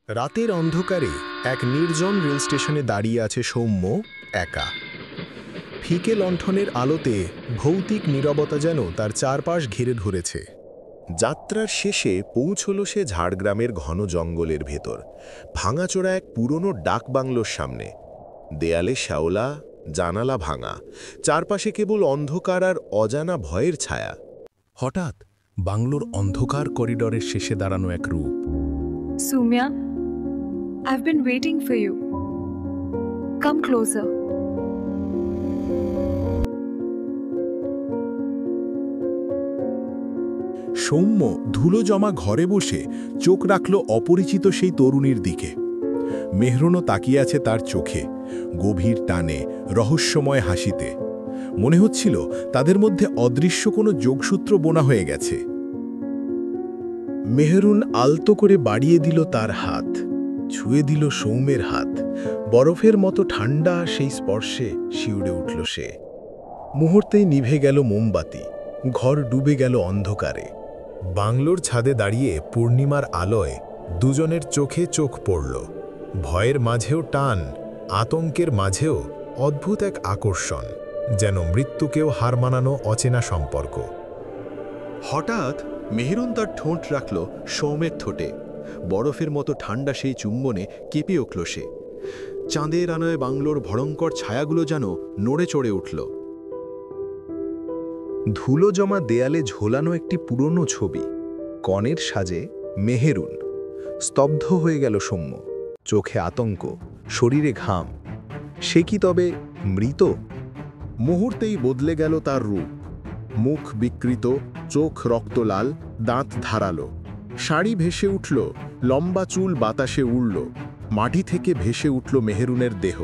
রাতের অন্ধকারে এক নির্জন রেল স্টেশনে দাঁড়িয়ে আছে সৌম্য একা। ফিকে লণ্ঠনের আলোতে ভৌতিক নীরবতা যেন তার চারপাশ ঘিরে ধরেছে। যাত্রার শেষে পৌঁছল সে ঝাড়গ্রামের ঘন জঙ্গলের ভেতর, ভাঙাচোরা এক পুরনো ডাকবাংলোর সামনে। দেয়ালে শ্যাওলা, জানালা ভাঙা, চারপাশে কেবল অন্ধকার আর অজানা ভয়ের ছায়া। হঠাৎ বাংলোর অন্ধকার করিডরের শেষে দাঁড়ানো এক রূপ। Soumya, I've been waiting for you. Come closer. Soumya ধুলো জমা ঘরে বসে চোখ রাখল অপরিচিত সেই তরুণীর দিকে। মেহরুনও তাকিয়ে আছে তার চোখে, গভীর টানে, রহস্যময় হাসিতে। মনে হচ্ছিল তাদের মধ্যে অদৃশ্য কোনো যোগসূত্র বোনা হয়ে গেছে। মেহরুন আলতো করে বাড়িয়ে দিল তার হাত, ছুঁয়ে দিল সৌম্যের হাত। বরফের মতো ঠান্ডা সেই স্পর্শে শিউরে উঠল সে। মুহূর্তেই নিভে গেল মোমবাতি, ঘর ডুবে গেল অন্ধকারে। বাংলোর ছাদে দাঁড়িয়ে পূর্ণিমার আলোয় দুজনের চোখে চোখ পড়ল। ভয়ের মাঝেও টান, আতঙ্কের মাঝেও অদ্ভুত এক আকর্ষণ, যেন মৃত্যুকেও হার মানানো অচেনা সম্পর্ক। হঠাৎ মেহরুন তার ঠোঁট রাখল সৌম্যের ঠোঁটে। বরফের মতো ঠান্ডা সেই চুম্বনে কেঁপে উঠল সে। চাঁদের আলোয় বাংলোর ভয়ঙ্কর ছায়াগুলো যেন নড়ে চড়ে উঠল। ধুলো জমা দেয়ালে ঝোলানো একটি পুরনো ছবি, কনের সাজে মেহেরুন। স্তব্ধ হয়ে গেল সৌম্য, চোখে আতঙ্ক, শরীরে ঘাম। সে কি তবে মৃত? মুহূর্তেই বদলে গেল তার রূপ। মুখ বিকৃত, চোখ রক্তলাল, দাঁত ধারালো। শাড়ি ভেসে উঠল, লম্বা চুল বাতাসে উড়ল। মাটি থেকে ভেসে উঠল মেহেরুনের দেহ।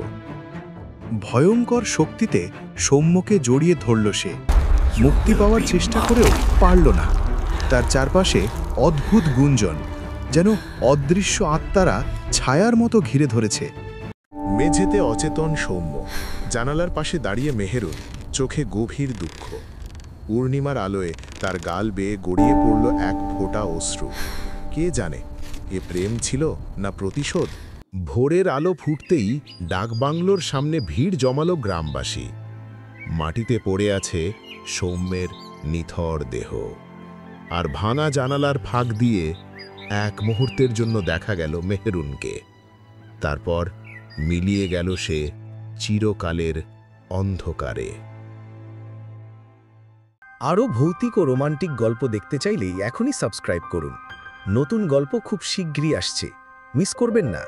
ভয়ঙ্কর শক্তিতে সৌম্যকে জড়িয়ে ধরল সে। মুক্তি পাওয়ার চেষ্টা করেও পারল না। তার চারপাশে অদ্ভুত গুঞ্জন, যেন অদৃশ্য আত্মারা ছায়ার মতো ঘিরে ধরেছে। মেঝেতে অচেতন সৌম্য, জানালার পাশে দাঁড়িয়ে মেহেরুন, চোখে গভীর দুঃখ। পূর্ণিমার আলোয় তার গাল বেয়ে গড়িয়ে পড়ল এক ফোঁটা অশ্রু। কে জানে, এ প্রেম ছিল না প্রতিশোধ? ভোরের আলো ফুটতেই ডাকবাংলোর সামনে ভিড় জমালো গ্রামবাসী। মাটিতে পড়ে আছে সৌম্যের নিথর দেহ, আর ভাঙা জানালার ফাঁক দিয়ে এক মুহূর্তের জন্য দেখা গেল মেহরুনকে। তারপর মিলিয়ে গেল সে চিরকালের অন্ধকারে। আরও ভৌতিক ও রোমান্টিক গল্প দেখতে চাইলেই এখনই সাবস্ক্রাইব করুন। নতুন গল্প খুব শীঘ্রই আসছে, মিস করবেন না।